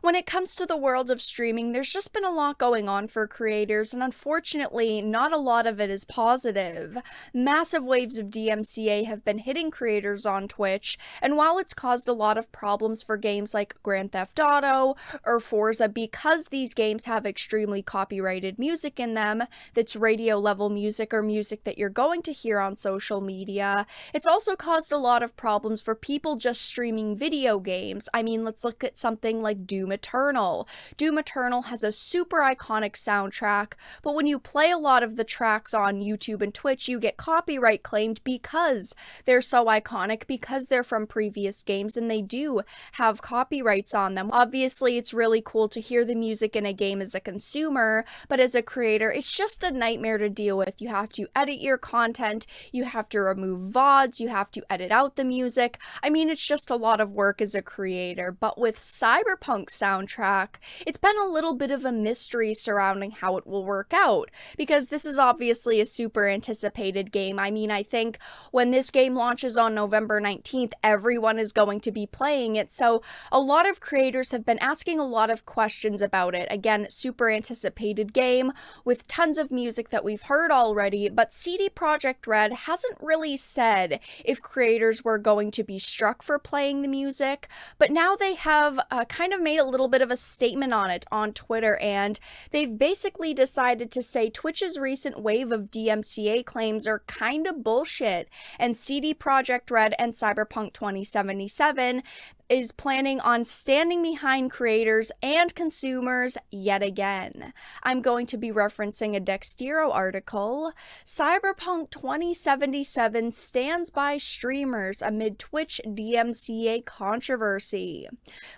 When it comes to the world of streaming, there's just been a lot going on for creators, and unfortunately, not a lot of it is positive. Massive waves of DMCA have been hitting creators on Twitch, and while it's caused a lot of problems for games like Grand Theft Auto or Forza because these games have extremely copyrighted music in them that's radio level music or music that you're going to hear on social media, it's also caused a lot of problems for people just streaming video games. I mean, let's look at something like Doom Eternal. Doom Eternal has a super iconic soundtrack, but when you play a lot of the tracks on YouTube and Twitch, you get copyright claimed because they're so iconic, because they're from previous games, and they do have copyrights on them. Obviously, it's really cool to hear the music in a game as a consumer, but as a creator, it's just a nightmare to deal with. You have to edit your content, you have to remove VODs, you have to edit out the music. I mean, it's just a lot of work as a creator, but with Cyberpunk soundtrack, it's been a little bit of a mystery surrounding how it will work out, because this is obviously a super anticipated game. I mean, I think when this game launches on November 19th, everyone is going to be playing it, so a lot of creators have been asking a lot of questions about it. Again, super anticipated game with tons of music that we've heard already, but CD Projekt Red hasn't really said if creators were going to be struck for playing the music, but now they have kind of made a little bit of a statement on it on Twitter, and they've basically decided to say Twitch's recent wave of DMCA claims are kind of bullshit, and CD Projekt Red and Cyberpunk 2077 is planning on standing behind creators and consumers yet again. I'm going to be referencing a Dextero article. Cyberpunk 2077 stands by streamers amid Twitch DMCA controversy.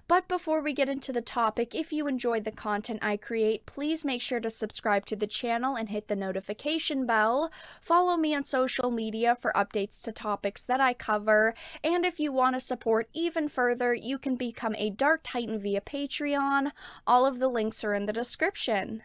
But before we get into the topic, if you enjoyed the content I create, please make sure to subscribe to the channel and hit the notification bell. Follow me on social media for updates to topics that I cover, and if you want to support even further, you can become a Dark Titan via Patreon. All of the links are in the description.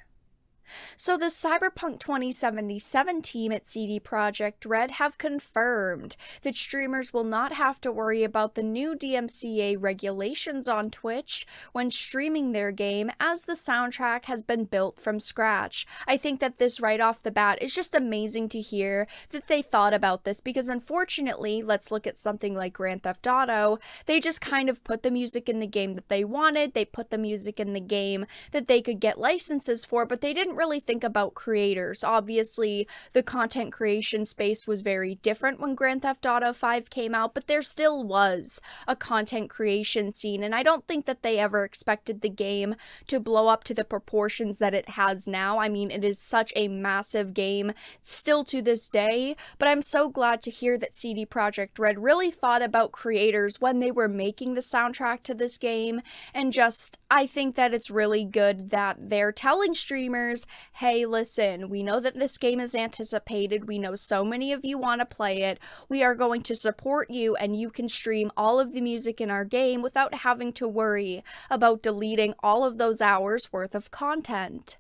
So the Cyberpunk 2077 team at CD Projekt Red have confirmed that streamers will not have to worry about the new DMCA regulations on Twitch when streaming their game, as the soundtrack has been built from scratch. I think that this right off the bat is just amazing to hear that they thought about this, because unfortunately, let's look at something like Grand Theft Auto, they just kind of put the music in the game that they wanted, they put the music in the game that they could get licenses for, but they didn't really think about creators. Obviously, the content creation space was very different when Grand Theft Auto 5 came out, but there still was a content creation scene, and I don't think that they ever expected the game to blow up to the proportions that it has now. I mean, it is such a massive game still to this day, but I'm so glad to hear that CD Projekt Red really thought about creators when they were making the soundtrack to this game, and just, I think that it's really good that they're telling streamers, hey, listen, we know that this game is anticipated, we know so many of you want to play it, we are going to support you, and you can stream all of the music in our game without having to worry about deleting all of those hours worth of content.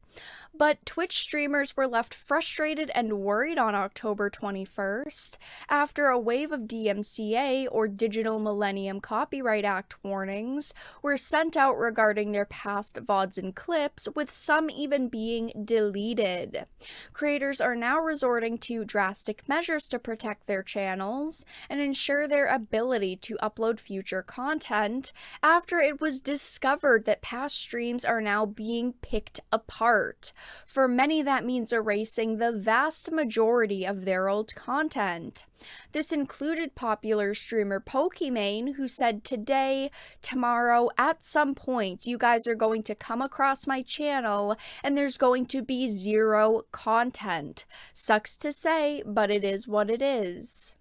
But Twitch streamers were left frustrated and worried on October 21st after a wave of DMCA, or Digital Millennium Copyright Act, warnings were sent out regarding their past VODs and clips, with some even being deleted. Creators are now resorting to drastic measures to protect their channels and ensure their ability to upload future content after it was discovered that past streams are now being picked apart. For many, that means erasing the vast majority of their old content. This included popular streamer Pokimane, who said, today, tomorrow, at some point, you guys are going to come across my channel and there's going to be zero content. Sucks to say, but it is what it is.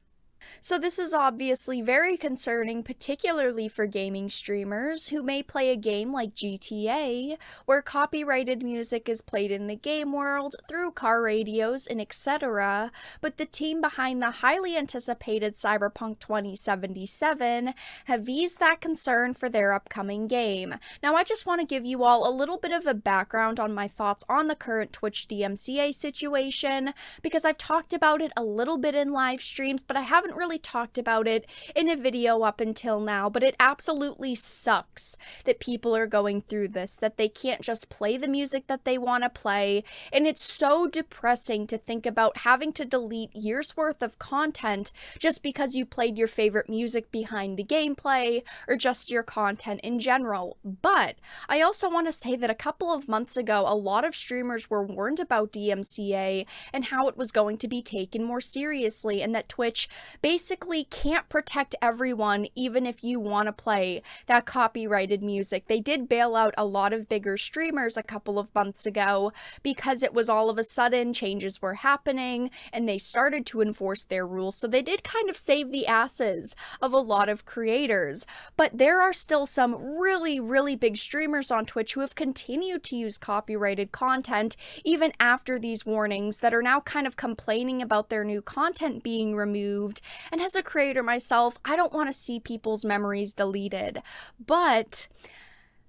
So this is obviously very concerning, particularly for gaming streamers who may play a game like GTA, where copyrighted music is played in the game world through car radios and etc., but the team behind the highly anticipated Cyberpunk 2077 have eased that concern for their upcoming game. Now, I just want to give you all a little bit of a background on my thoughts on the current Twitch DMCA situation, because I've talked about it a little bit in live streams, but I haven't haven't really talked about it in a video up until now, but it absolutely sucks that people are going through this, that they can't just play the music that they want to play, and it's so depressing to think about having to delete years worth of content just because you played your favorite music behind the gameplay or just your content in general. But I also want to say that a couple of months ago, a lot of streamers were warned about DMCA and how it was going to be taken more seriously, and that Twitch basically can't protect everyone even if you want to play that copyrighted music. They did bail out a lot of bigger streamers a couple of months ago because it was all of a sudden changes were happening and they started to enforce their rules, so they did kind of save the asses of a lot of creators. But there are still some really big streamers on Twitch who have continued to use copyrighted content even after these warnings, that are now kind of complaining about their new content being removed. And as a creator myself, I don't want to see people's memories deleted. But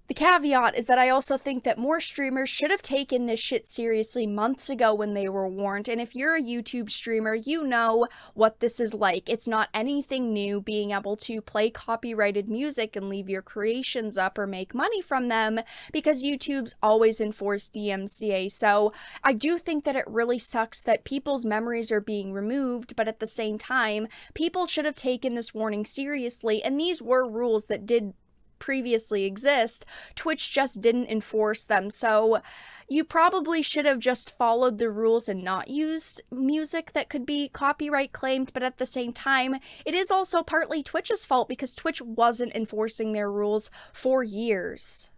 the caveat is that I also think that more streamers should have taken this shit seriously months ago when they were warned. And if you're a YouTube streamer, you know what this is like. It's not anything new being able to play copyrighted music and leave your creations up or make money from them, because YouTube's always enforced DMCA. So I do think that it really sucks that people's memories are being removed, but at the same time, people should have taken this warning seriously, and these were rules that did previously exist. Twitch just didn't enforce them, so you probably should have just followed the rules and not used music that could be copyright claimed. But at the same time, it is also partly Twitch's fault because Twitch wasn't enforcing their rules for years.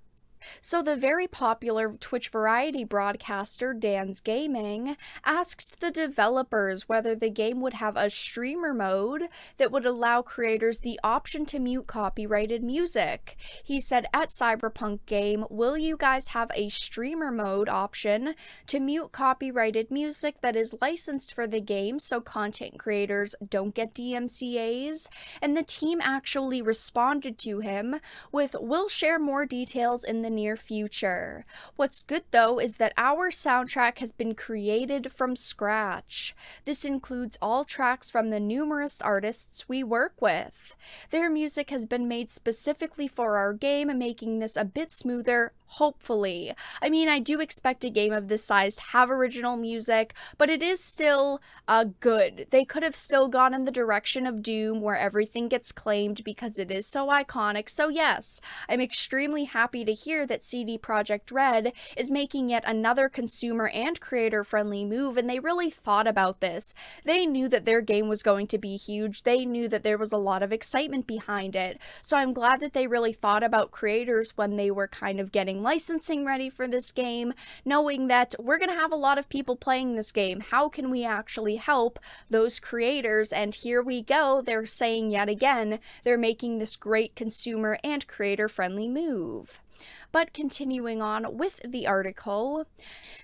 So the very popular Twitch variety broadcaster Dan's Gaming asked the developers whether the game would have a streamer mode that would allow creators the option to mute copyrighted music. He said, "At Cyberpunk game, will you guys have a streamer mode option to mute copyrighted music that is licensed for the game so content creators don't get DMCAs?" And the team actually responded to him with, "We'll share more details in the near future." What's good though is that our soundtrack has been created from scratch. This includes all tracks from the numerous artists we work with. Their music has been made specifically for our game, making this a bit smoother, hopefully. I mean, I do expect a game of this size to have original music, but it is still good. They could have still gone in the direction of Doom, where everything gets claimed because it is so iconic. So yes, I'm extremely happy to hear that CD Projekt Red is making yet another consumer and creator-friendly move, and they really thought about this. They knew that their game was going to be huge. They knew that there was a lot of excitement behind it. So I'm glad that they really thought about creators when they were kind of getting licensing ready for this game, knowing that we're going to have a lot of people playing this game. How can we actually help those creators? And here we go. They're saying yet again, they're making this great consumer and creator-friendly move. But continuing on with the article,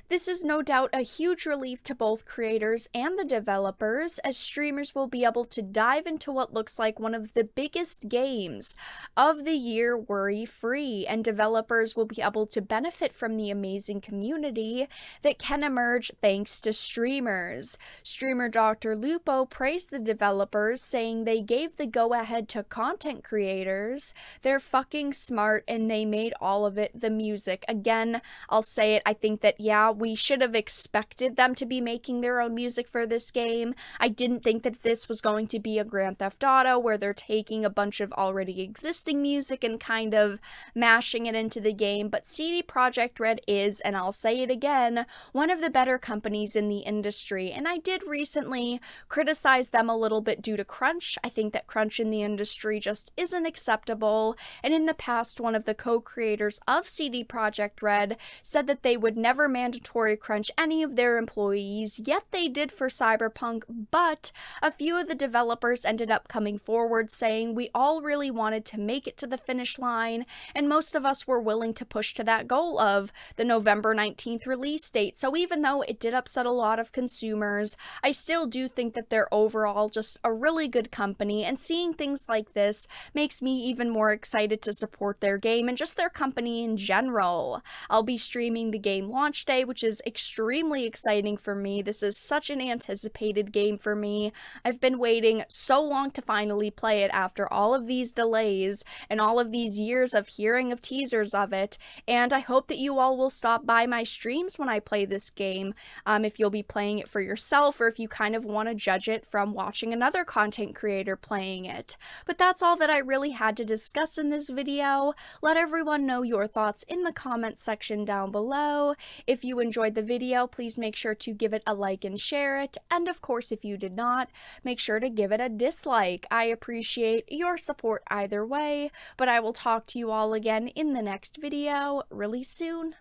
this is no doubt a huge relief to both creators and the developers, as streamers will be able to dive into what looks like one of the biggest games of the year worry-free, and developers will be able to benefit from the amazing community that can emerge thanks to streamers. Streamer Dr. Lupo praised the developers, saying they gave the go-ahead to content creators. They're fucking smart and they made all of it the music. Again, I'll say it, I think that, yeah, we should have expected them to be making their own music for this game. I didn't think that this was going to be a Grand Theft Auto where they're taking a bunch of already existing music and kind of mashing it into the game, but CD Projekt Red is, and I'll say it again, one of the better companies in the industry, and I did recently criticize them a little bit due to crunch. I think that crunch in the industry just isn't acceptable, and in the past, one of the co-creators of CD Projekt Red said that they would never mandatory crunch any of their employees, yet they did for Cyberpunk. But a few of the developers ended up coming forward saying we all really wanted to make it to the finish line, and most of us were willing to push push to that goal of the November 19th release date. So even though it did upset a lot of consumers, I still do think that they're overall just a really good company, and seeing things like this makes me even more excited to support their game and just their company in general. I'll be streaming the game launch day, which is extremely exciting for me. This is such an anticipated game for me. I've been waiting so long to finally play it after all of these delays and all of these years of hearing of teasers of it, and I hope that you all will stop by my streams when I play this game, if you'll be playing it for yourself or if you kind of want to judge it from watching another content creator playing it. But that's all that I really had to discuss in this video. Let everyone know your thoughts in the comments section down below. If you enjoyed the video, please make sure to give it a like and share it, and of course if you did not, make sure to give it a dislike. I appreciate your support either way, but I will talk to you all again in the next video really soon.